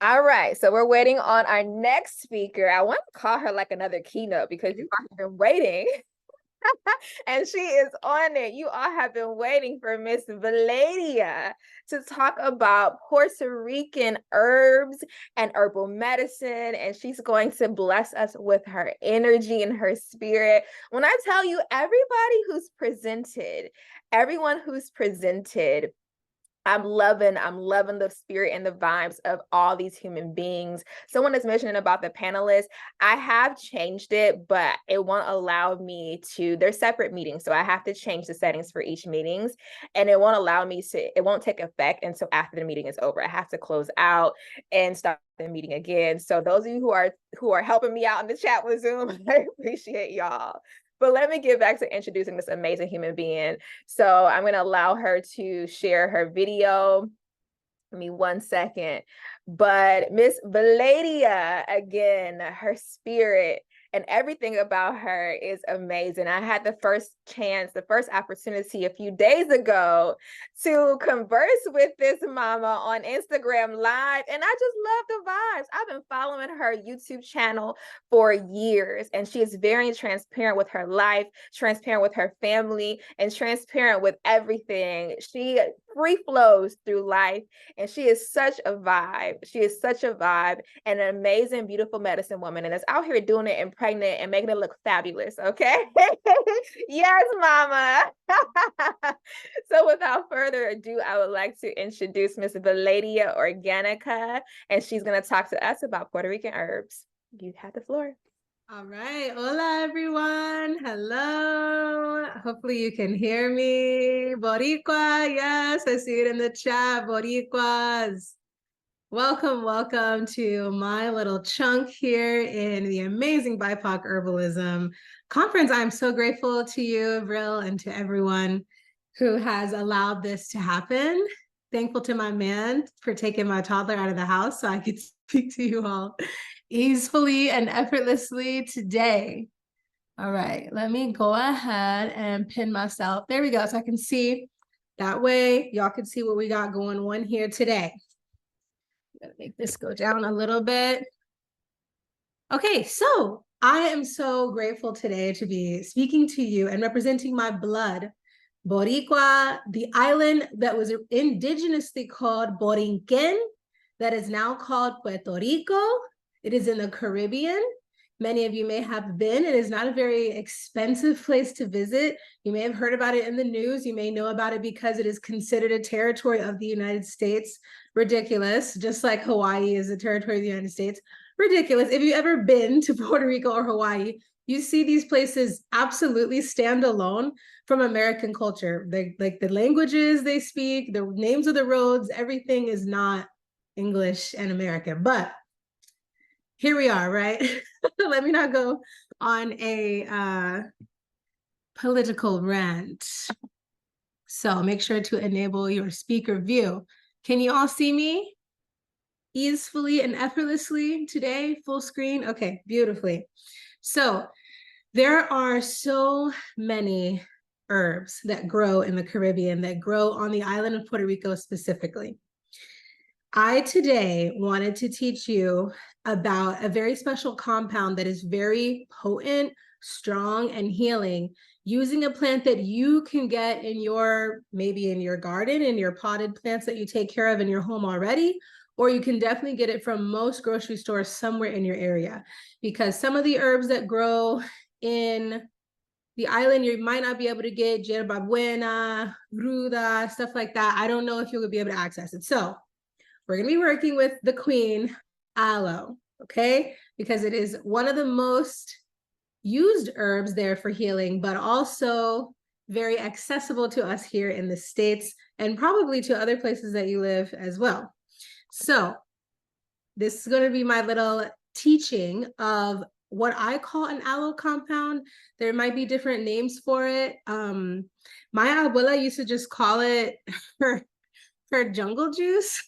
All right, so we're waiting on our next speaker. I want to call her like another keynote because you all have been waiting, and she is on it. You all have been waiting for Miss Veladya to talk about Puerto Rican herbs and herbal medicine, and she's going to bless us with her energy and her spirit. When I tell you, everyone who's presented, I'm loving the spirit and the vibes of all these human beings. Someone is mentioning about the panelists. I have changed it, but it won't allow me to, they're separate meetings. So I have to change the settings for each meetings, and it won't allow me to, it won't take effect until after the meeting is over. I have to close out and start the meeting again. So those of you who are helping me out in the chat with Zoom, I appreciate y'all. But let me get back to introducing this amazing human being. So I'm going to allow her to share her video. Give me 1 second. But Miss Veladya, again, her spirit and everything about her is amazing. I had the first opportunity a few days ago to converse with this mama on Instagram Live, and I just love the vibes. I've been following her YouTube channel for years, and she is very transparent with her life, transparent with her family, and transparent with everything. She free flows through life, and she is such a vibe. She is such a vibe and an amazing, beautiful medicine woman, and is out here doing it and pregnant and making it look fabulous. Okay. Yes, mama. So without further ado, I would like to introduce Miss Veladya Organica, and she's going to talk to us about Puerto Rican herbs. You have the floor. All right. Hola, everyone. Hello. Hopefully you can hear me. Boricua. Yes, I see it in the chat. Boricuas. Welcome to my little chunk here in the amazing BIPOC Herbalism Conference. I'm so grateful to you, Avril, and to everyone who has allowed this to happen. Thankful to my man for taking my toddler out of the house so I could speak to you all easily and effortlessly today. All right, let me go ahead and pin myself. There we go, so I can see. That way, y'all can see what we got going on here today. Gotta make this go down a little bit. Okay, so I am so grateful today to be speaking to you and representing my blood, Boricua, the island that was indigenously called Borinquen, that is now called Puerto Rico. It is in the Caribbean. Many of you may have been. It is not a very expensive place to visit. You may have heard about it in the news. You may know about it because it is considered a territory of the United States. Ridiculous. Just like Hawaii is a territory of the United States. Ridiculous. If you've ever been to Puerto Rico or Hawaii, you see these places absolutely stand alone from American culture. Like the languages they speak, the names of the roads, everything is not English and American. But here we are, right? Let me not go on a political rant. So make sure to enable your speaker view. Can you all see me easily and effortlessly today? Full screen? Okay, beautifully. So there are so many herbs that grow in the Caribbean, that grow on the island of Puerto Rico specifically. I today wanted to teach you about a very special compound that is very potent, strong, and healing, using a plant that you can get in maybe in your garden, in your potted plants that you take care of in your home already, or you can definitely get it from most grocery stores somewhere in your area, because some of the herbs that grow in the island, you might not be able to get yerba buena, ruda, stuff like that. I don't know if you'll be able to access it. So we're going to be working with the queen, aloe, okay? Because it is one of the most used herbs there for healing, but also very accessible to us here in the States and probably to other places that you live as well. So this is going to be my little teaching of what I call an aloe compound. There might be different names for it. My abuela used to just call it her jungle juice.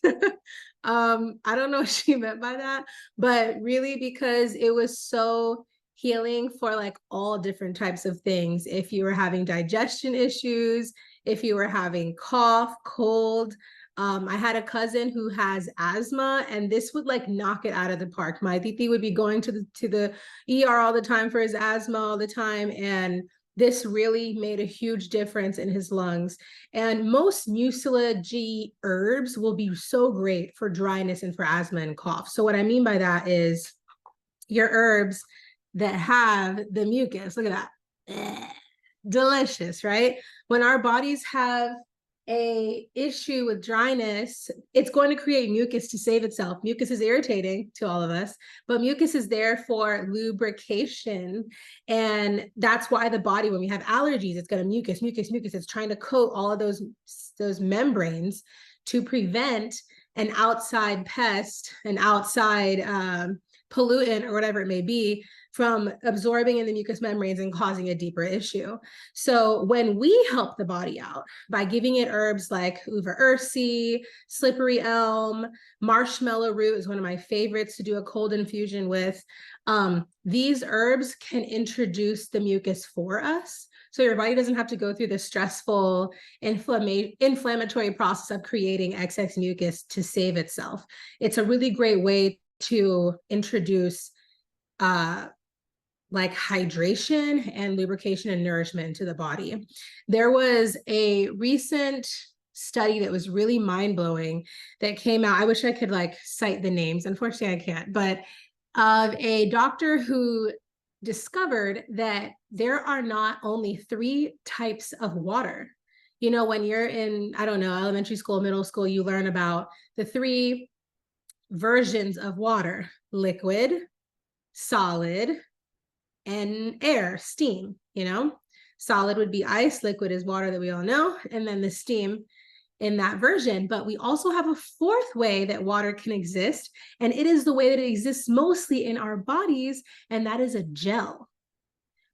I don't know what she meant by that, but really because it was so healing for like all different types of things. If you were having digestion issues, if you were having cough, cold, I had a cousin who has asthma, and this would like knock it out of the park. My titi would be going to the ER all the time for his asthma all the time, and this really made a huge difference in his lungs. And most mucilage herbs will be so great for dryness and for asthma and cough. So what I mean by that is your herbs that have the mucus. Look at that. Delicious, right? When our bodies have a issue with dryness, it's going to create mucus to save itself. Mucus is irritating to all of us, but mucus is there for lubrication. And that's why the body, when we have allergies, it's going to mucus. It's trying to coat all of those membranes to prevent an outside pest, an outside pollutant or whatever it may be from absorbing in the mucous membranes and causing a deeper issue. So when we help the body out by giving it herbs like uva ursi, slippery elm, marshmallow root is one of my favorites to do a cold infusion with. These herbs can introduce the mucus for us. So your body doesn't have to go through the stressful inflammatory process of creating excess mucus to save itself. It's a really great way to introduce like hydration and lubrication and nourishment to the body. There was a recent study that was really mind-blowing that came out. I wish I could like cite the names. Unfortunately, I can't, but of a doctor who discovered that there are not only 3 types of water. You know, when you're in, I don't know, elementary school, middle school, you learn about the 3 versions of water: liquid, solid, and air, steam. You know, solid would be ice, liquid is water that we all know, and then the steam in that version. But we also have a 4th way that water can exist, and it is the way that it exists mostly in our bodies, and that is a gel.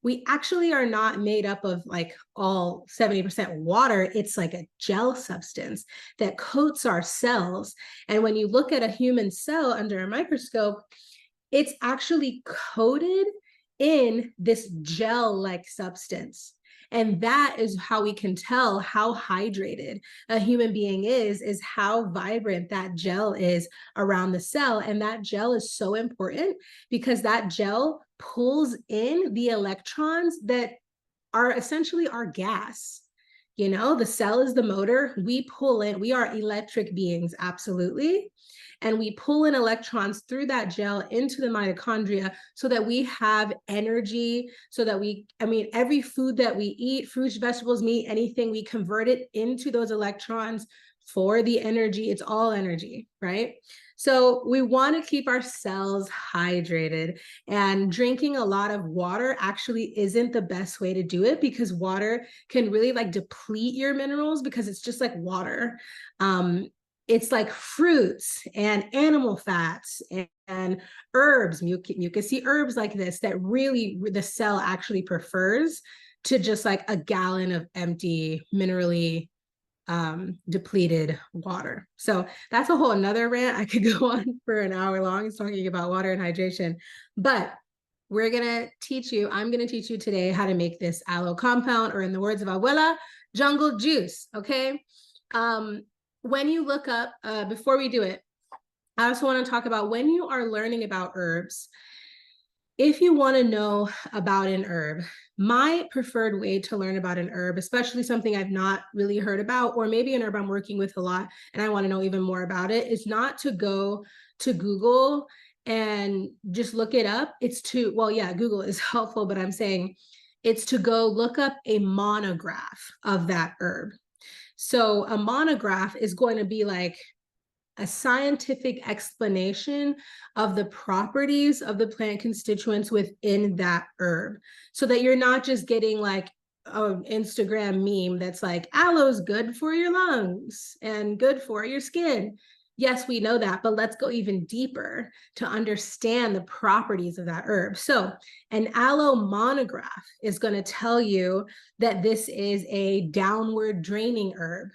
We actually are not made up of like all 70% water. It's like a gel substance that coats our cells. And when you look at a human cell under a microscope, it's actually coated in this gel-like substance. And that is how we can tell how hydrated a human being is how vibrant that gel is around the cell. And that gel is so important because that gel pulls in the electrons that are essentially our gas. You know, the cell is the motor. We pull in, we are electric beings, absolutely. And we pull in electrons through that gel into the mitochondria so that we have energy, so that every food that we eat, fruits, vegetables, meat, anything, we convert it into those electrons for the energy. It's all energy, right? So we want to keep our cells hydrated, and drinking a lot of water actually isn't the best way to do it because water can really like deplete your minerals because it's just like water. It's like fruits and animal fats and herbs, mucousy herbs like this that really the cell actually prefers to just like a gallon of empty minerally depleted water. So that's a whole another rant. I could go on for an hour long talking about water and hydration, but I'm going to teach you today how to make this aloe compound, or in the words of Abuela, jungle juice. Okay. When you look up, before we do it, I also want to talk about when you are learning about herbs. If you want to know about an herb, my preferred way to learn about an herb, especially something I've not really heard about, or maybe an herb I'm working with a lot and I want to know even more about it, is not to go to Google and just look it up. It's to, well, yeah, Google is helpful, but I'm saying it's to go look up a monograph of that herb. So a monograph is going to be like a scientific explanation of the properties of the plant constituents within that herb, so that you're not just getting like an Instagram meme that's like, aloe's good for your lungs and good for your skin. Yes, we know that, but let's go even deeper to understand the properties of that herb. So an aloe monograph is going to tell you that this is a downward draining herb.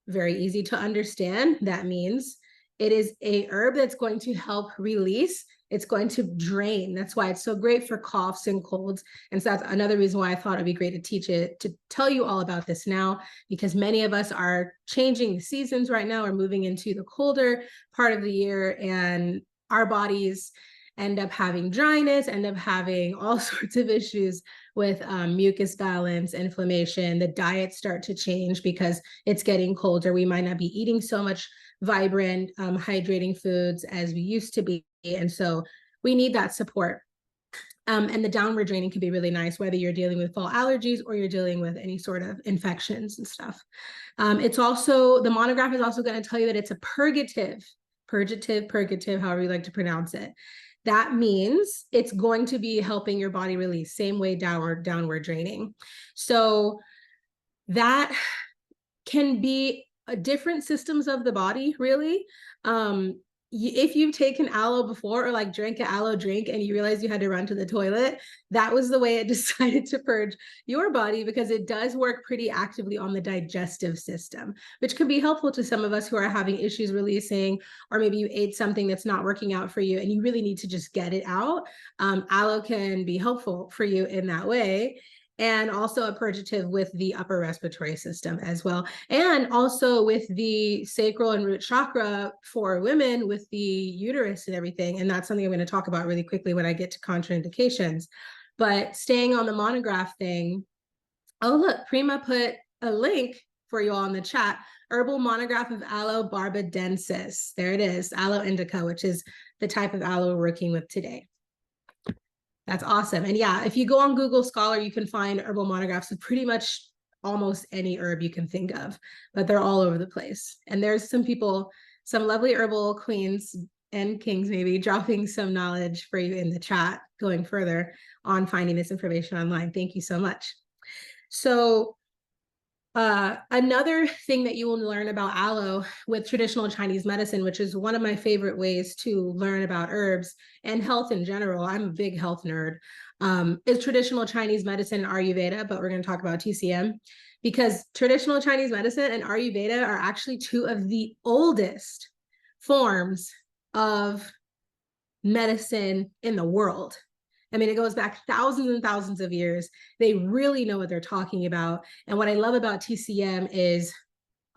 Very easy to understand. That means it is a herb that's going to help release It's going to drain. That's why it's so great for coughs and colds. And so that's another reason why I thought it'd be great to teach it, to tell you all about this now, because many of us are changing seasons right now. We're moving into the colder part of the year, and our bodies end up having dryness, end up having all sorts of issues with mucus balance, inflammation. The diets start to change because it's getting colder. We might not be eating so much vibrant, hydrating foods as we used to be. And so we need that support. And the downward draining can be really nice, whether you're dealing with fall allergies or you're dealing with any sort of infections and stuff. It's also, the monograph is also going to tell you that it's a purgative, however you like to pronounce it. That means it's going to be helping your body release, same way downward draining. So that can be different systems of the body, really. If you've taken aloe before, or like drank an aloe drink and you realize you had to run to the toilet, that was the way it decided to purge your body, because it does work pretty actively on the digestive system, which can be helpful to some of us who are having issues releasing, or maybe you ate something that's not working out for you and you really need to just get it out. Aloe can be helpful for you in that way. And also a purgative with the upper respiratory system as well. And also with the sacral and root chakra for women, with the uterus and everything. And that's something I'm going to talk about really quickly when I get to contraindications. But staying on the monograph thing, oh, look, Prima put a link for you all in the chat. Herbal monograph of aloe barbadensis. There it is, aloe indica, which is the type of aloe we're working with today. That's awesome. And yeah, if you go on Google Scholar, you can find herbal monographs of pretty much almost any herb you can think of, but they're all over the place. And there's some people, some lovely herbal queens and kings maybe, dropping some knowledge for you in the chat, going further on finding this information online. Thank you so much. So another thing that you will learn about aloe with traditional Chinese medicine, which is one of my favorite ways to learn about herbs and health in general, I'm a big health nerd, is traditional Chinese medicine and Ayurveda, but we're going to talk about TCM, because traditional Chinese medicine and Ayurveda are actually two of the oldest forms of medicine in the world. I mean, it goes back thousands and thousands of years. They really know what they're talking about. And what I love about TCM is,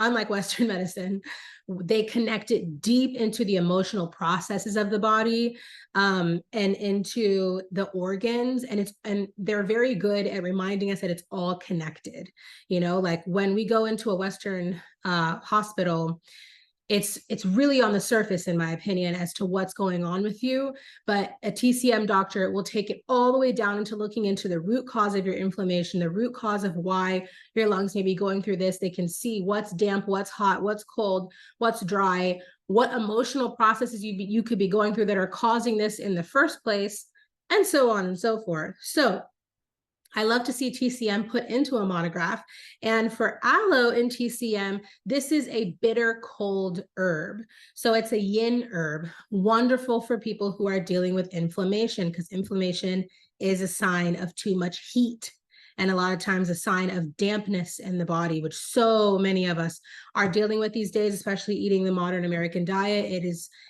unlike Western medicine, they connect it deep into the emotional processes of the body, and into the organs. And they're very good at reminding us that it's all connected. You know, like when we go into a Western hospital, it's really on the surface, in my opinion, as to what's going on with you. But a TCM doctor will take it all the way down into looking into the root cause of your inflammation, the root cause of why your lungs may be going through this. They can see what's damp, what's hot, what's cold, what's dry, what emotional processes you could be going through that are causing this in the first place, and so on and so forth. So I love to see TCM put into a monograph. And for aloe in TCM, this is a bitter cold herb. So it's a yin herb, wonderful for people who are dealing with inflammation, because inflammation is a sign of too much heat, and a lot of times a sign of dampness in the body, which so many of us are dealing with these days, especially eating the modern American diet.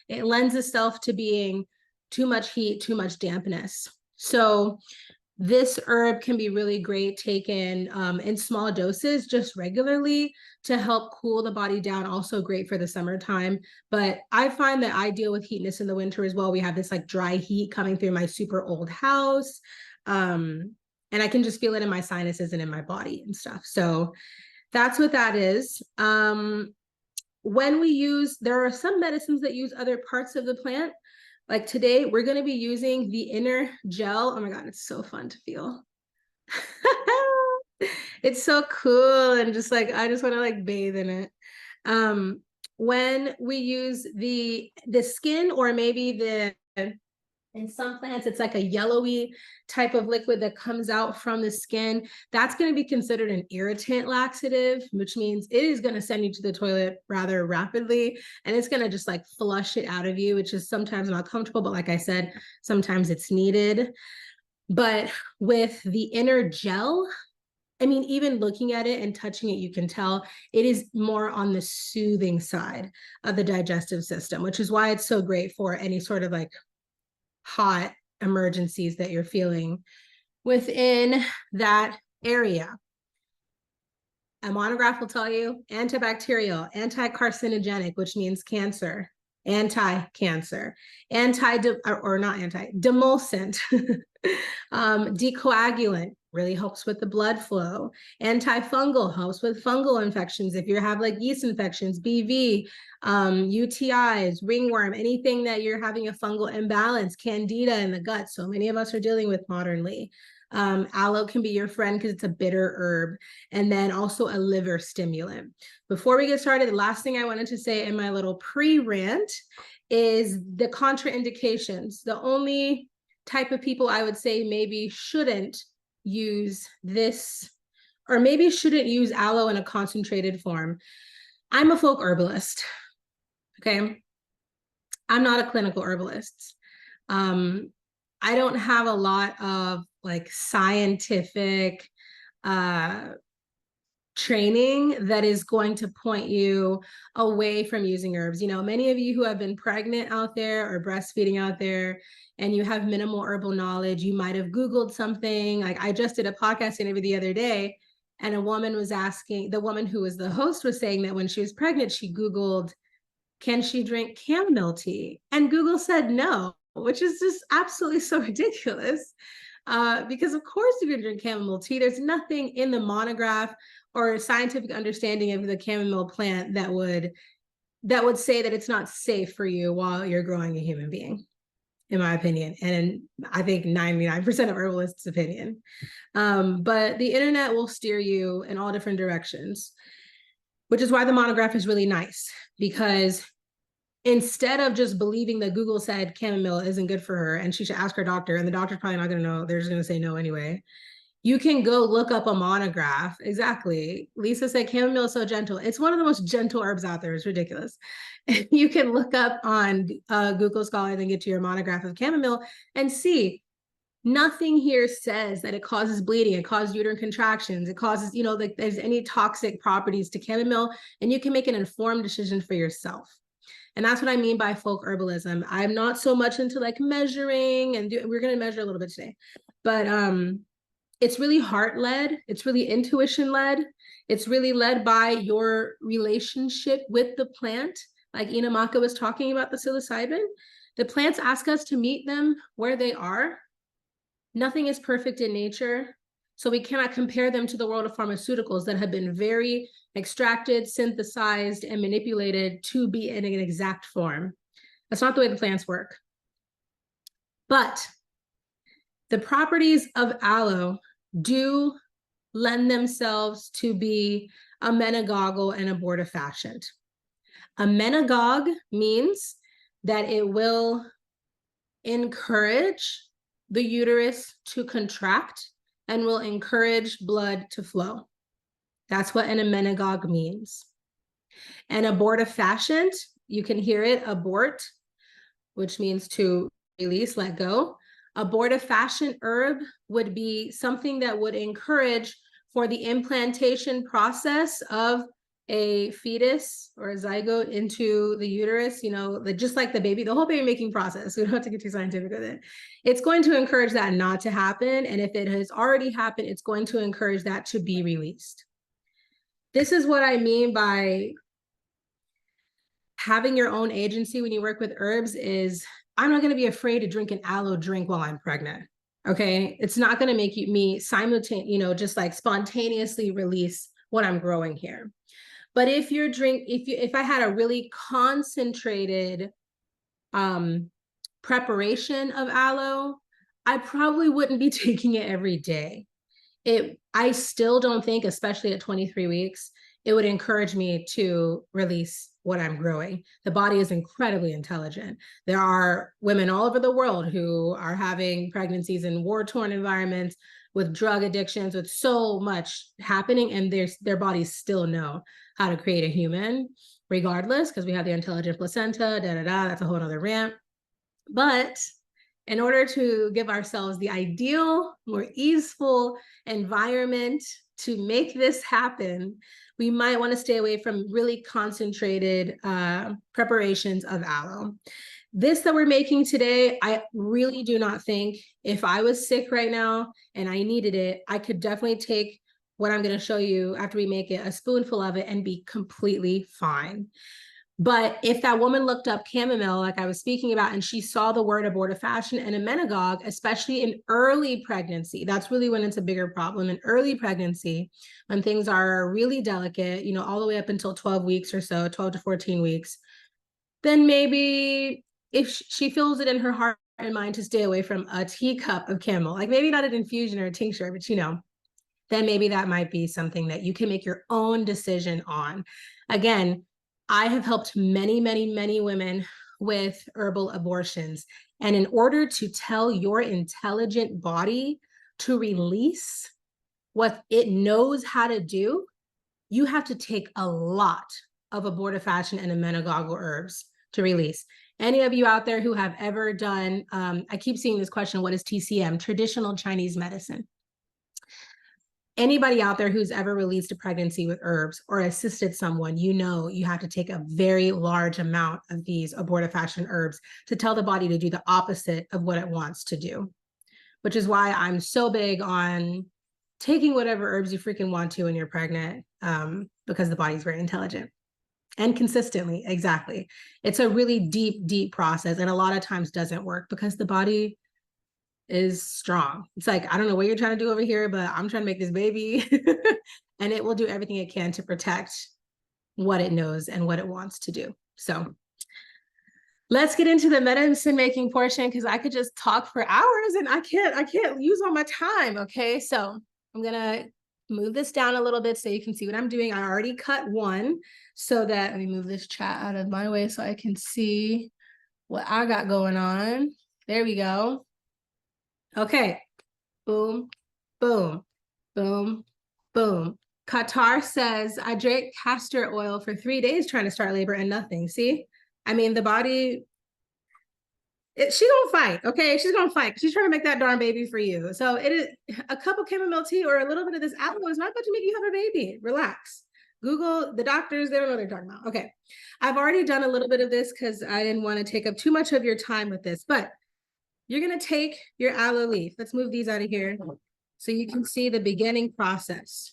It lends itself to being too much heat, too much dampness. So this herb can be really great taken in small doses, just regularly, to help cool the body down. Also great for the summertime. But I find that I deal with heatness in the winter as well. We have this like dry heat coming through my super old house. And I can just feel it in my sinuses and in my body and stuff. So that's what that is. When we use, there are some medicines that use other parts of the plant. Like today, we're going to be using the inner gel. Oh my God, it's so fun to feel. It's so cool. And just like, I just want to like bathe in it. When we use the skin, or maybe in some plants, it's like a yellowy type of liquid that comes out from the skin. That's going to be considered an irritant laxative, which means it is going to send you to the toilet rather rapidly. And it's going to just like flush it out of you, which is sometimes not comfortable. But like I said, sometimes it's needed. But with the inner gel, I mean, even looking at it and touching it, you can tell it is more on the soothing side of the digestive system, which is why it's so great for any sort of like hot emergencies that you're feeling within that area. A monograph will tell you antibacterial, anti-carcinogenic, which means cancer, anti-cancer, demulcent, decoagulant, really helps with the blood flow. Antifungal helps with fungal infections. If you have like yeast infections, BV, UTIs, ringworm, anything that you're having a fungal imbalance, candida in the gut. So many of us are dealing with modernly. Aloe can be your friend because it's a bitter herb, and then also a liver stimulant. Before we get started, the last thing I wanted to say in my little pre-rant is the contraindications. The only type of people I would say maybe shouldn't use this, or maybe shouldn't use aloe in a concentrated form. I'm a folk herbalist, okay? I'm not a clinical herbalist. I don't have a lot of like scientific training that is going to point you away from using herbs. You know, many of you who have been pregnant out there or breastfeeding out there and you have minimal herbal knowledge, you might have Googled something. Like I just did a podcast interview the other day, and a woman was asking, the woman who was the host was saying that when she was pregnant, she Googled, can she drink chamomile tea? And Google said no, which is just absolutely so ridiculous. Because of course you can drink chamomile tea. There's nothing in the monograph or scientific understanding of the chamomile plant that would say that it's not safe for you while you're growing a human being, in my opinion. And I think 99% of herbalists' opinion. But the internet will steer you in all different directions, which is why the monograph is really nice, because instead of just believing that Google said chamomile isn't good for her and she should ask her doctor, and the doctor's probably not going to know, they're just going to say no anyway. You can go look up a monograph. Exactly. Lisa said chamomile is so gentle. It's one of the most gentle herbs out there. It's ridiculous. You can look up on Google Scholar and get to your monograph of chamomile and see nothing here says that it causes bleeding, it causes uterine contractions, it causes, you know, like there's any toxic properties to chamomile, and you can make an informed decision for yourself. And that's what I mean by folk herbalism. I'm not so much into like measuring, and we're going to measure a little bit today, but it's really heart-led. It's really intuition-led. It's really led by your relationship with the plant. Like Inamaka was talking about the psilocybin. The plants ask us to meet them where they are. Nothing is perfect in nature. So we cannot compare them to the world of pharmaceuticals that have been very extracted, synthesized, and manipulated to be in an exact form. That's not the way the plants work. But the properties of aloe do lend themselves to be amenagogal and abortifacient. Amenagog means that it will encourage the uterus to contract and will encourage blood to flow. That's what an amenagog means. An abortifacient, you can hear it, abort, which means to release, let go. Abortifacient herb would be something that would encourage for the implantation process of a fetus or a zygote into the uterus, you know, just like the baby, the whole baby making process. We don't have to get too scientific with it. It's going to encourage that not to happen. And if it has already happened, it's going to encourage that to be released. This is what I mean by having your own agency when you work with herbs is I'm not going to be afraid to drink an aloe drink while I'm pregnant. Okay. It's not going to make me simultaneously, you know, just like spontaneously release what I'm growing here. But if if I had a really concentrated preparation of aloe, I probably wouldn't be taking it every day. I still don't think, especially at 23 weeks, it would encourage me to release what I'm growing. The body is incredibly intelligent. There are women all over the world who are having pregnancies in war-torn environments with drug addictions, with so much happening, and their bodies still know how to create a human regardless, because we have the intelligent placenta, that's a whole other rant. But in order to give ourselves the ideal, more easeful environment to make this happen, we might want to stay away from really concentrated preparations of aloe. this that we're making today, I really do not think if I was sick right now and I needed it, I could definitely take what I'm going to show you after we make it, a spoonful of it, and be completely fine. But if that woman looked up chamomile, like I was speaking about, and she saw the word abortifacient and emmenagogue, especially in early pregnancy, that's really when it's a bigger problem. In early pregnancy, when things are really delicate, you know, all the way up until 12 weeks or so, 12 to 14 weeks, then maybe if she feels it in her heart and mind to stay away from a teacup of chamomile, like maybe not an infusion or a tincture, but you know, then maybe that might be something that you can make your own decision on. Again, I have helped many, many, many women with herbal abortions. And in order to tell your intelligent body to release what it knows how to do, you have to take a lot of abortifacient and emmenagogue herbs to release. Any of you out there who have ever done, I keep seeing this question, what is TCM? Traditional Chinese medicine. Anybody out there who's ever released a pregnancy with herbs or assisted someone, you know you have to take a very large amount of these abortifacient herbs to tell the body to do the opposite of what it wants to do, which is why I'm so big on taking whatever herbs you freaking want to when you're pregnant, because the body's very intelligent and consistently. Exactly. It's a really deep, deep process, and a lot of times doesn't work because the body is strong. It's like, I don't know what you're trying to do over here, but I'm trying to make this baby. And it will do everything it can to protect what it knows and what it wants to do. So let's get into the medicine making portion, because I could just talk for hours and I can't use all my time. Okay. So I'm gonna move this down a little bit so you can see what I'm doing. I already cut one, so that, let me move this chat out of my way so I can see what I got going on. There we go. Okay, boom, boom, boom, boom. Qatar says, I drank castor oil for 3 days trying to start labor and nothing. See, I mean, the body, she's gonna fight, okay? She's gonna fight. She's trying to make that darn baby for you. So it is a cup of chamomile tea or a little bit of this aloe is not going to make you have a baby. Relax. Google, the doctors, they don't know what they're talking about. Okay, I've already done a little bit of this because I didn't want to take up too much of your time with this, but you're going to take your aloe leaf. Let's move these out of here so you can see the beginning process.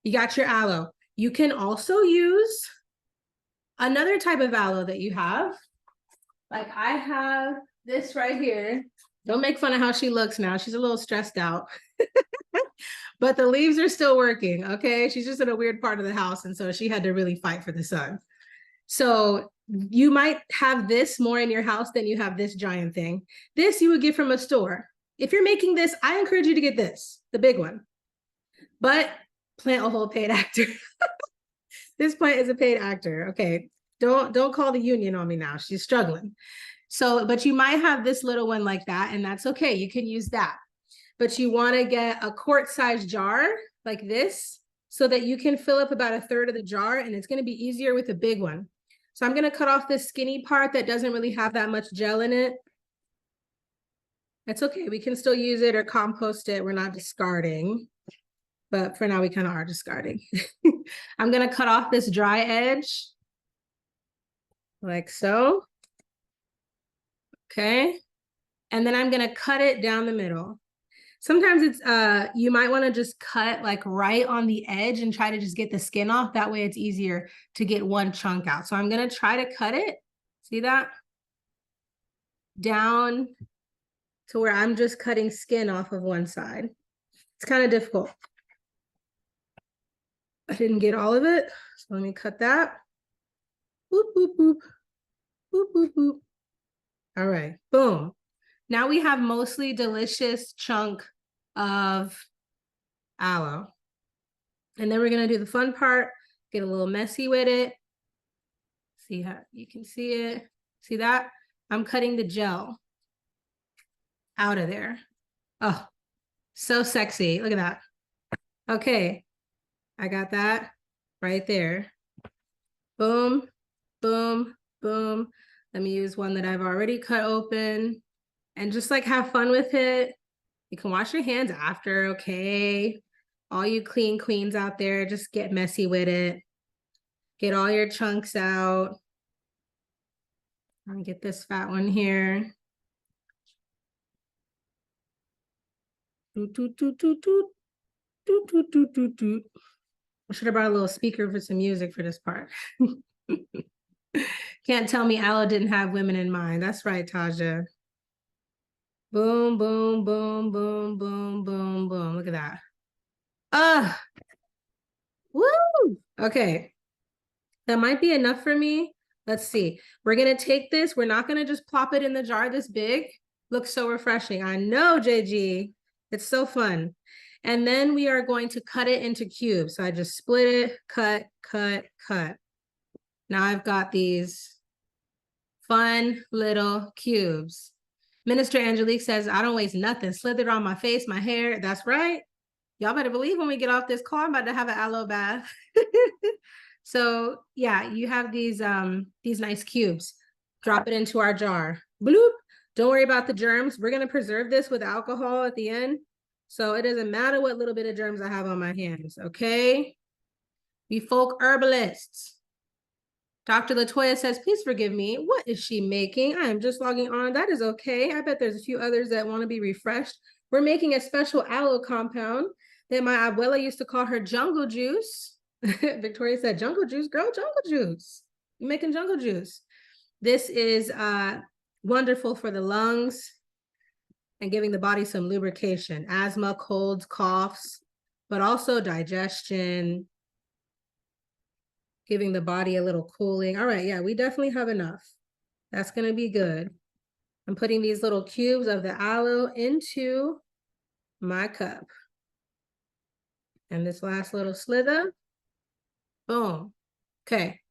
You got your aloe. You can also use another type of aloe that you have. Like I have this right here. Don't make fun of how she looks now. She's a little stressed out. But the leaves are still working, okay? She's just in a weird part of the house, and so she had to really fight for the sun. So you might have this more in your house than you have this giant thing. This you would get from a store. If you're making this, I encourage you to get this, the big one. But plant a whole paid actor. This plant is a paid actor. Okay. Don't call the union on me now. She's struggling. So, but you might have this little one like that, and that's okay. You can use that. But you want to get a quart-sized jar like this so that you can fill up about 1/3 of the jar, and it's going to be easier with a big one. So I'm going to cut off this skinny part that doesn't really have that much gel in it. It's okay. We can still use it or compost it. We're not discarding. But for now, we kind of are discarding. I'm going to cut off this dry edge. Like so. Okay. And then I'm going to cut it down the middle. Sometimes it's, you might want to just cut like right on the edge and try to just get the skin off. That way it's easier to get one chunk out. So I'm going to try to cut it. See that? Down to where I'm just cutting skin off of one side. It's kind of difficult. I didn't get all of it. So let me cut that. Boop, boop, boop. Boop, boop, boop. All right, boom. Now we have mostly delicious chunk of aloe. And then we're gonna do the fun part, get a little messy with it. See how you can see it. See that? I'm cutting the gel out of there. Oh, so sexy. Look at that. Okay, I got that right there. Boom, boom, boom. Let me use one that I've already cut open and just like have fun with it. You can wash your hands after, okay? All you clean queens out there, just get messy with it. Get all your chunks out. Let me get this fat one here. Doot, doot, doot, doot, doot. Doot, doot, doot, doot, doot. I should have brought a little speaker for some music for this part. Can't tell me aloe didn't have women in mind. That's right, Taja. Boom, boom, boom, boom, boom, boom, boom. Look at that. Woo! Okay. That might be enough for me. Let's see. We're going to take this. We're not going to just plop it in the jar this big. Looks so refreshing. I know, JG. It's so fun. And then we are going to cut it into cubes. So I just split it, cut, cut, cut. Now I've got these fun little cubes. Minister Angelique says, I don't waste nothing. Slithered on my face, my hair. That's right. Y'all better believe when we get off this call, I'm about to have an aloe bath. So yeah, you have these nice cubes. Drop it into our jar. Bloop. Don't worry about the germs. We're going to preserve this with alcohol at the end. So it doesn't matter what little bit of germs I have on my hands, okay? We folk herbalists. Dr. Latoya says, please forgive me. What is she making? I am just logging on. That is okay. I bet there's a few others that want to be refreshed. We're making a special aloe compound that my abuela used to call her jungle juice. Victoria said, jungle juice? Girl, jungle juice. You're making jungle juice. This is wonderful for the lungs and giving the body some lubrication, asthma, colds, coughs, but also digestion, giving the body a little cooling. All right, yeah, we definitely have enough. That's going to be good. I'm putting these little cubes of the aloe into my cup. And this last little slither, boom. Okay,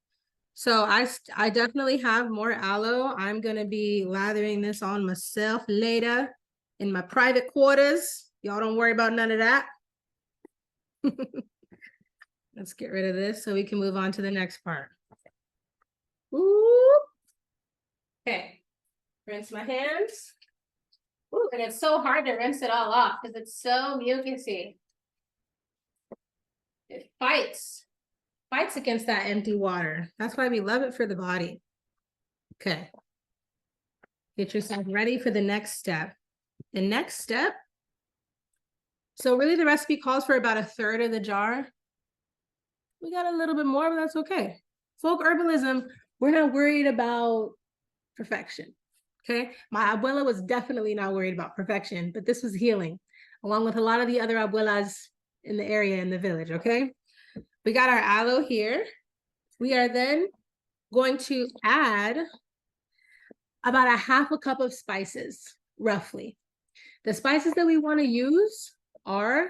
so I definitely have more aloe. I'm going to be lathering this on myself later in my private quarters. Y'all don't worry about none of that. Let's get rid of this so we can move on to the next part. Ooh. Okay, rinse my hands. Ooh, and it's so hard to rinse it all off because it's so mucusy. It fights against that empty water. That's why we love it for the body. Okay. Get yourself ready for the next step. The next step, so really the recipe calls for about 1/3 of the jar. We got a little bit more, but that's okay. Folk herbalism, we're not worried about perfection, okay? My abuela was definitely not worried about perfection, but this was healing, along with a lot of the other abuelas in the area, in the village, okay? We got our aloe here. We are then going to add about 1/2 cup of spices, roughly. The spices that we want to use are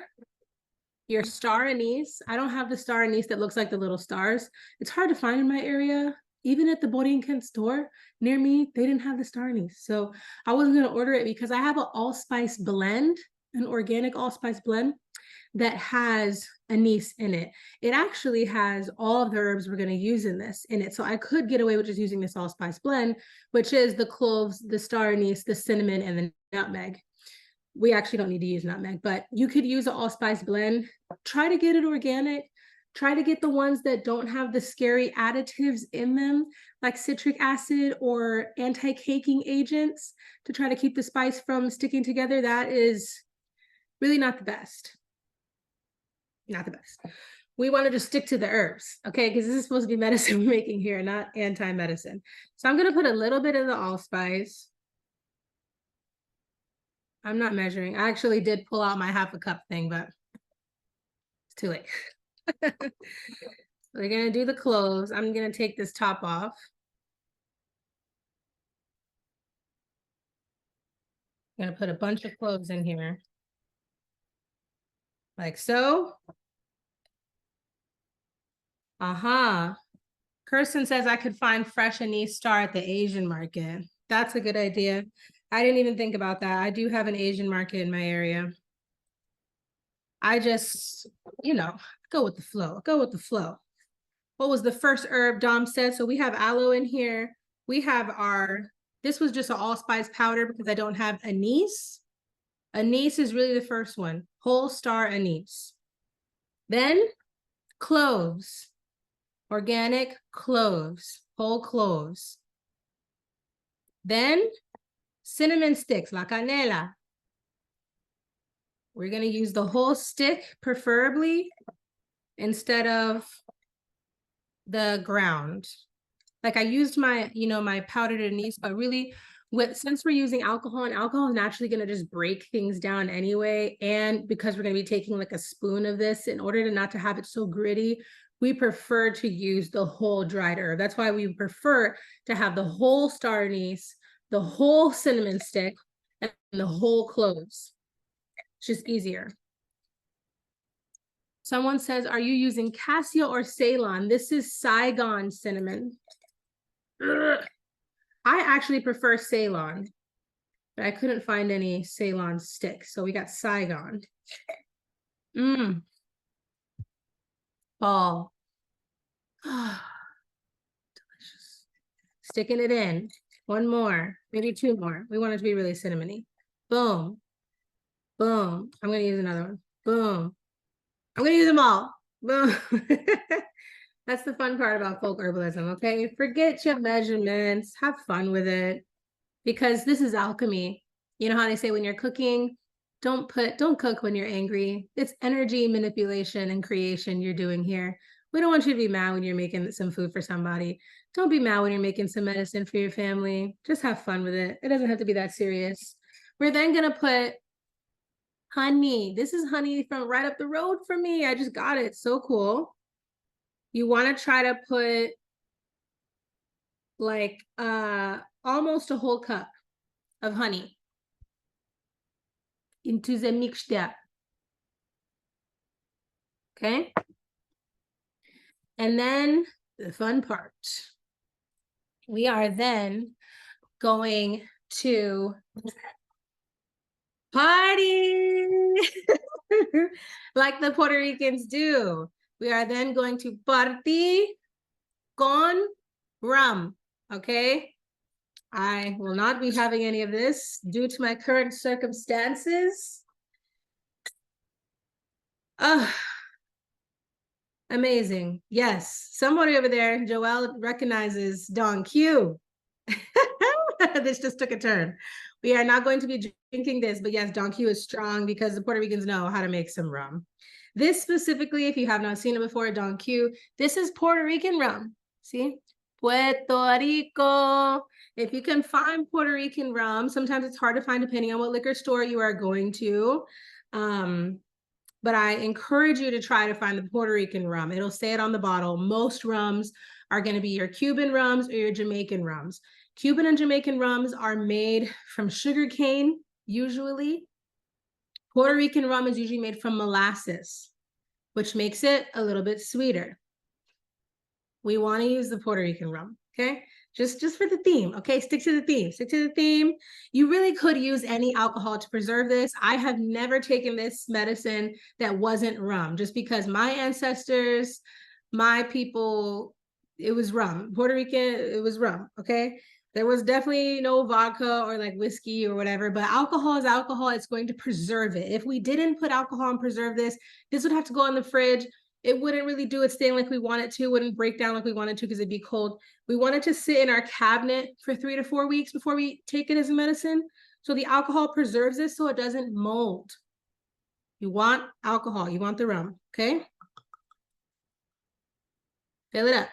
your star anise. I don't have the star anise that looks like the little stars. It's hard to find in my area. Even at the Borinquen store near me, they didn't have the star anise. So I wasn't going to order it because I have an allspice blend, an organic allspice blend that has anise in it. It actually has all of the herbs we're going to use in it. So I could get away with just using this allspice blend, which is the cloves, the star anise, the cinnamon, and the nutmeg. We actually don't need to use nutmeg, but you could use an allspice blend. Try to get it organic. Try to get the ones that don't have the scary additives in them, like citric acid or anti-caking agents, to try to keep the spice from sticking together. That is really not the best. Not the best. We want to just stick to the herbs, okay? Because this is supposed to be medicine we're making here, not anti-medicine. So I'm going to put a little bit of the allspice. I'm not measuring. I actually did pull out my 1/2 cup thing, but it's too late. We're going to do the cloves. I'm going to take this top off. I'm going to put a bunch of cloves in here. Like so. Kirsten says I could find fresh anise star at the Asian market. That's a good idea. I didn't even think about that. I do have an Asian market in my area. I just, go with the flow. Go with the flow. What was the first herb Dom said? So we have aloe in here. We have this was just an allspice powder because I don't have anise. Anise is really the first one. Whole star anise. Then cloves. Organic cloves. Whole cloves. Then cinnamon sticks, la canela. We're going to use the whole stick, preferably, instead of the ground. Like I used my, my powdered anise, but really, since we're using alcohol, and alcohol is naturally going to just break things down anyway, and because we're going to be taking like a spoon of this, in order to not to have it so gritty, we prefer to use the whole dried herb. That's why we prefer to have the whole star anise, the whole cinnamon stick, and the whole cloves. It's just easier. Someone says, are you using cassia or Ceylon? This is Saigon cinnamon. Ugh. I actually prefer Ceylon, but I couldn't find any Ceylon sticks, so we got Saigon. Mmm. Ball. Delicious. Sticking it in. One more, maybe two more. We want it to be really cinnamony. Boom. Boom. I'm going to use another one. Boom. I'm going to use them all. Boom. That's the fun part about folk herbalism, okay? Forget your measurements. Have fun with it. Because this is alchemy. You know how they say when you're cooking, don't cook when you're angry. It's energy manipulation and creation you're doing here. We don't want you to be mad when you're making some food for somebody. Don't be mad when you're making some medicine for your family. Just have fun with it. It doesn't have to be that serious. We're then going to put honey. This is honey from right up the road from me. I just got it. So cool. You want to try to put like almost a whole cup of honey into the mixture. Okay. And then the fun part. We are then going to party like the Puerto Ricans do. We are then going to party con rum. Okay. I will not be having any of this due to my current circumstances. Amazing. Yes. Somebody over there, Joelle, recognizes Don Q. This just took a turn. We are not going to be drinking this, but yes, Don Q is strong because the Puerto Ricans know how to make some rum. This specifically, if you have not seen it before, Don Q, this is Puerto Rican rum. See? Puerto Rico. If you can find Puerto Rican rum, sometimes it's hard to find depending on what liquor store you are going to. But I encourage you to try to find the Puerto Rican rum. It'll say it on the bottle. Most rums are going to be your Cuban rums or your Jamaican rums. Cuban and Jamaican rums are made from sugarcane, usually. Puerto Rican rum is usually made from molasses, which makes it a little bit sweeter. We want to use the Puerto Rican rum, okay? Just for the theme, okay? Stick to the theme, stick to the theme. You really could use any alcohol to preserve this. I have never taken this medicine that wasn't rum, just because my ancestors, my people, it was rum. Puerto Rican, it was rum, okay? There was definitely no vodka or like whiskey or whatever, but alcohol is alcohol. It's going to preserve it. If we didn't put alcohol and preserve this would have to go in the fridge. It wouldn't really do its thing like we want it to, wouldn't break down like we wanted to because it'd be cold. We want it to sit in our cabinet for 3 to 4 weeks before we take it as a medicine. So the alcohol preserves it so it doesn't mold. You want alcohol, you want the rum, okay? Fill it up.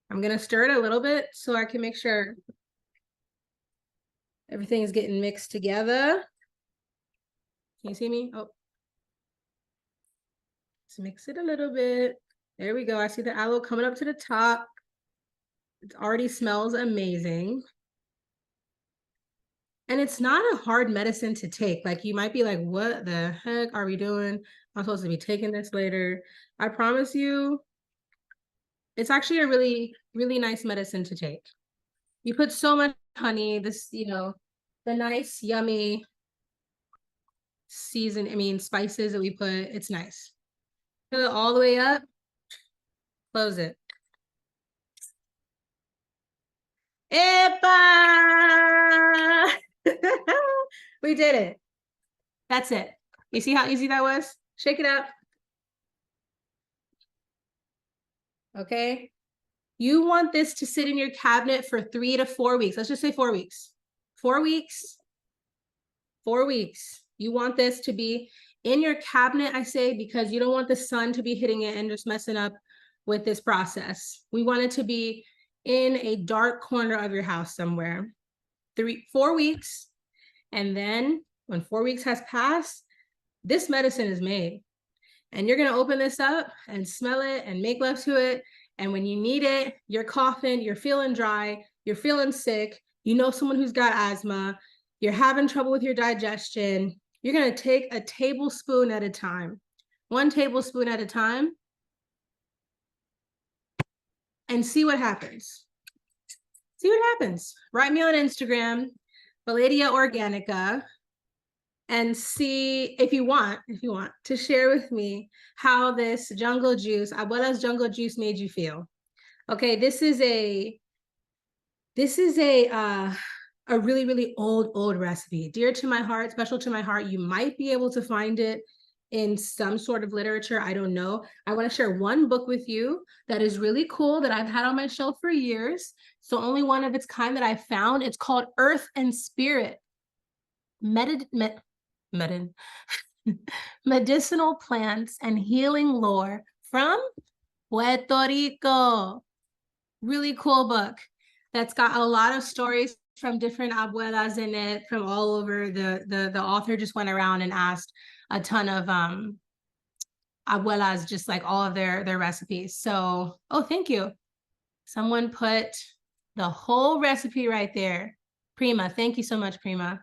I'm gonna stir it a little bit so I can make sure everything is getting mixed together. Can you see me? Oh. Let's mix it a little bit. There we go. I see the aloe coming up to the top. It already smells amazing. And it's not a hard medicine to take. Like you might be like, what the heck are we doing? I'm supposed to be taking this later. I promise you, it's actually a really, really nice medicine to take. You put so much honey, this, the nice, yummy spices that we put, it's nice. Fill it all the way up, close it. Epa! We did it. That's it. You see how easy that was? Shake it up. Okay. You want this to sit in your cabinet for 3 to 4 weeks. Let's just say 4 weeks. 4 weeks. 4 weeks. You want this to be in your cabinet, I say, because you don't want the sun to be hitting it and just messing up with this process. We want it to be in a dark corner of your house somewhere. 4 weeks. And then when 4 weeks has passed, this medicine is made. And you're going to open this up and smell it and make love to it. And when you need it, you're coughing, you're feeling dry, you're feeling sick, you know someone who's got asthma, you're having trouble with your digestion, you're going to take a tablespoon at a time, 1 tablespoon at a time, and see what happens. See what happens. Write me on Instagram, Veladya Organica, and see if you want to share with me how this jungle juice, abuela's jungle juice, made you feel. Okay, this is a really, really old recipe, dear to my heart, special to my heart. You might be able to find it in some sort of literature. I don't know. I want to share one book with you that is really cool that I've had on my shelf for years. So only one of its kind that I found. It's called Earth and Spirit. Medicinal plants and healing lore from Puerto Rico. Really cool book that's got a lot of stories from different abuelas in it from all over. The author just went around and asked a ton of abuelas just like all of their recipes. So, oh, thank you. Someone put the whole recipe right there. Prima, thank you so much, Prima.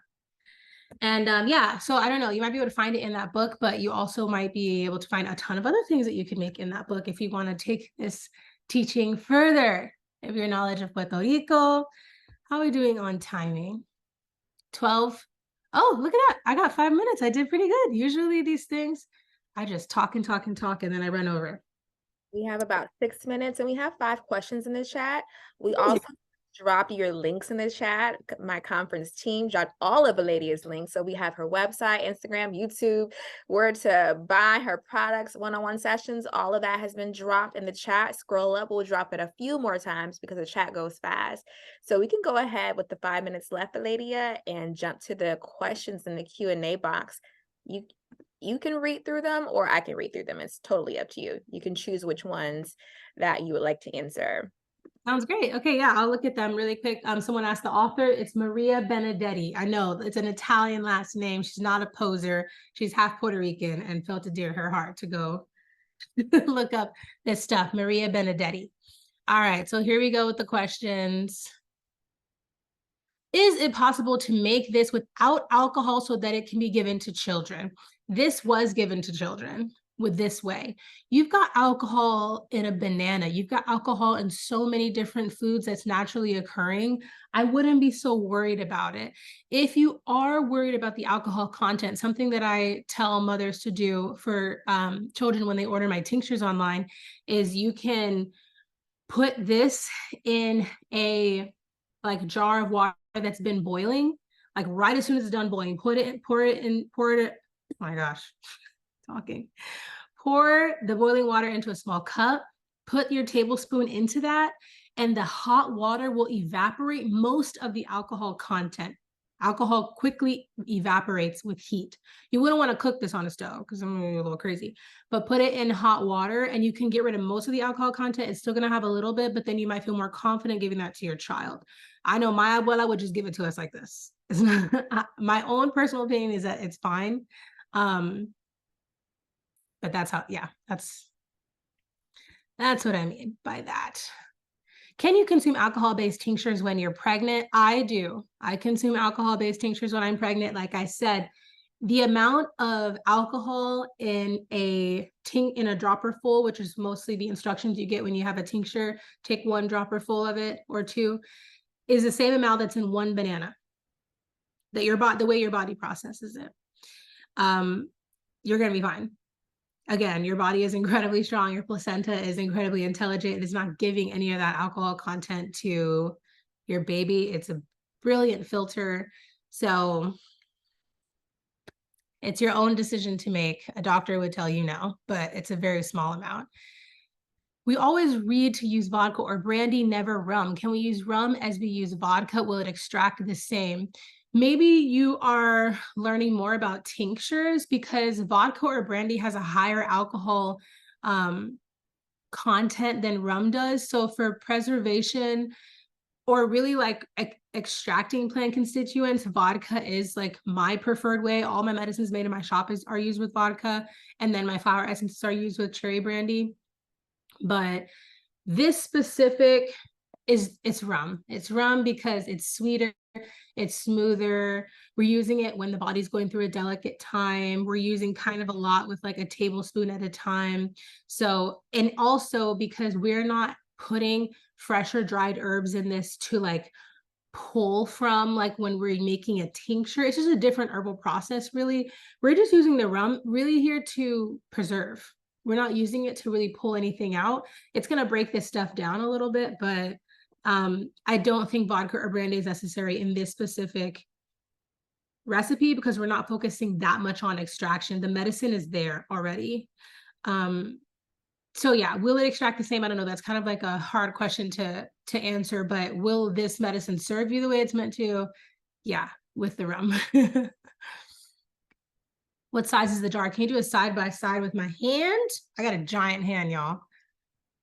And yeah, so I don't know, you might be able to find it in that book, but you also might be able to find a ton of other things that you can make in that book if you want to take this teaching further. If your knowledge of Puerto Rico, how are we doing on timing? 12. Oh, look at that. I got 5 minutes. I did pretty good. Usually these things, I just talk, and then I run over. We have about 6 minutes and we have 5 questions in the chat. We also dropped your links in the chat. My conference team dropped all of Veladya's links. So we have her website, Instagram, YouTube, where to buy her products, one-on-one sessions. All of that has been dropped in the chat. Scroll up. We'll drop it a few more times because the chat goes fast. So we can go ahead with the 5 minutes left, Veladya, and jump to the questions in the Q&A box. You can read through them or I can read through them. It's totally up to you. You can choose which ones that you would like to answer. Sounds great. Okay, yeah, I'll look at them really quick. Someone asked the author. It's Maria Benedetti. I know it's an Italian last name. She's not a poser. She's half Puerto Rican and felt it dear her heart to go look up this stuff. Maria Benedetti. All right, so here we go with the questions. Is it possible to make this without alcohol so that it can be given to children? This was given to children with this way. You've got alcohol in a banana. You've got alcohol in so many different foods that's naturally occurring. I wouldn't be so worried about it. If you are worried about the alcohol content, something that I tell mothers to do for children when they order my tinctures online is you can put this in a jar of water that's been boiling, like right as soon as it's done boiling, pour it, oh my gosh, talking. Pour the boiling water into a small cup, put your tablespoon into that, and the hot water will evaporate most of the alcohol content. Alcohol quickly evaporates with heat. You wouldn't want to cook this on a stove because I'm gonna be a little crazy, but put it in hot water and you can get rid of most of the alcohol content. It's still gonna have a little bit, but then you might feel more confident giving that to your child. I know my abuela would just give it to us like this. It's not, my own personal opinion is that it's fine. But that's how, yeah, that's what I mean by that. Can you consume alcohol-based tinctures when you're pregnant? I do. I consume alcohol-based tinctures when I'm pregnant. Like I said, the amount of alcohol in a dropper full, which is mostly the instructions you get when you have a tincture, take 1 dropper full of it or 2, is the same amount that's in 1 banana. That the way your body processes it. You're gonna be fine. Again, your body is incredibly strong. Your placenta is incredibly intelligent. It's not giving any of that alcohol content to your baby. It's a brilliant filter. So it's your own decision to make. A doctor would tell you no, but it's a very small amount. We always read to use vodka or brandy, never rum. Can we use rum as we use vodka? Will it extract the same? Maybe you are learning more about tinctures because vodka or brandy has a higher alcohol content than rum does. So for preservation or really like extracting plant constituents, vodka is like my preferred way. All my medicines made in my shop are used with vodka, and then my flower essences are used with cherry brandy. But this specific it's rum. It's rum because it's sweeter, it's smoother. We're using it when the body's going through a delicate time. We're using kind of a lot with like a tablespoon at a time. So, and also because we're not putting fresh or dried herbs in this to like pull from, like when we're making a tincture. It's just a different herbal process, really. We're just using the rum really here to preserve. We're not using it to really pull anything out. It's going to break this stuff down a little bit, but I don't think vodka or brandy is necessary in this specific recipe because we're not focusing that much on extraction. The medicine is there already. So yeah, will it extract the same? I don't know. That's kind of like a hard question to answer, but will this medicine serve you the way it's meant to? Yeah, with the rum. What size is the jar? Can you do a side by side with my hand? I got a giant hand, y'all.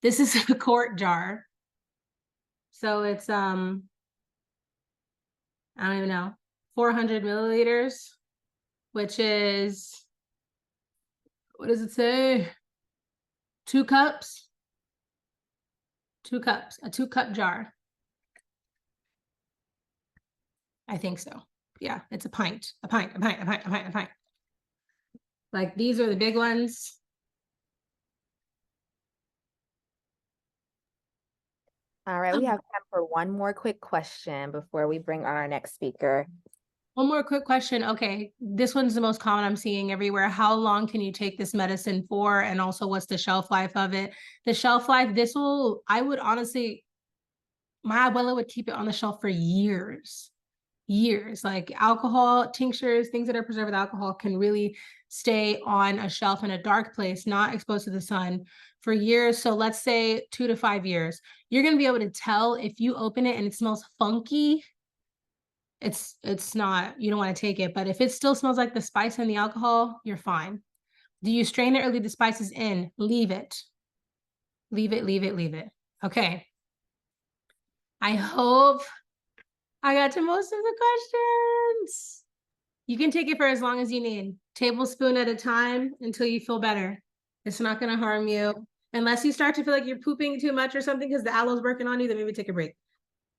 This is a quart jar. So it's I don't even know, 400 milliliters, which is, what does it say? 2 cups. 2 cups, a 2-cup jar. I think so. Yeah, it's a pint. Like these are the big ones. All right, we have time for one more quick question before we bring on our next speaker. One more quick question. Okay, this one's the most common I'm seeing everywhere. How long can you take this medicine for? And also, what's the shelf life of it? The shelf life, I would honestly, my abuela would keep it on the shelf for years. Years. Like alcohol, tinctures, things that are preserved with alcohol can really stay on a shelf in a dark place, not exposed to the sun for years. So let's say 2 to 5 years. You're going to be able to tell if you open it and it smells funky, it's not, you don't want to take it. But if it still smells like the spice and the alcohol, you're fine. Do you strain it or leave the spices in? Leave it. Leave it. Okay. I hope I got to most of the questions. You can take it for as long as you need, tablespoon at a time until you feel better. It's not going to harm you. Unless you start to feel like you're pooping too much or something because the aloe's working on you, then maybe take a break.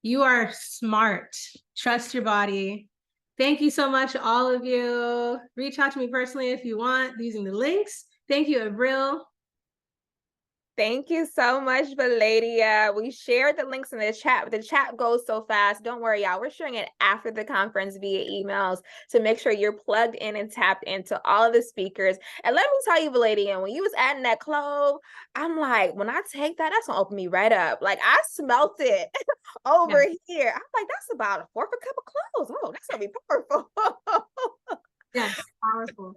You are smart. Trust your body. Thank you so much, all of you. Reach out to me personally if you want using the links. Thank you, Avril. Thank you so much, Veladya. We shared the links in the chat, but the chat goes so fast. Don't worry, y'all. We're sharing it after the conference via emails to make sure you're plugged in and tapped into all of the speakers. And let me tell you, Veladya, when you was adding that clove, I'm like, when I take that, that's gonna open me right up. Like I smelt it over here. I'm like, that's about a fourth a cup of cloves. Oh, that's gonna be powerful. Yes, powerful.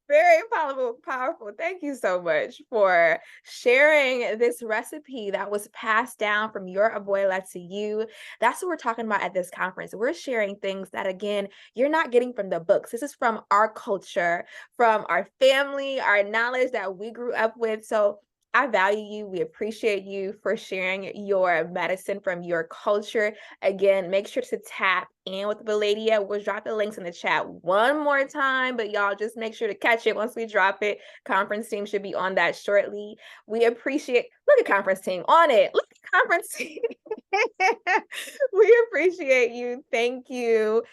Very powerful. Thank you so much for sharing this recipe that was passed down from your abuela to you. That's what we're talking about at this conference. We're sharing things that, again, you're not getting from the books. This is from our culture, from our family, our knowledge that we grew up with. So I value you. We appreciate you for sharing your medicine from your culture. Again, make sure to tap in with Veladya. We'll drop the links in the chat one more time, but y'all just make sure to catch it once we drop it. Conference team should be on that shortly. We appreciate, look at conference team on it. Look at conference team. We appreciate you. Thank you.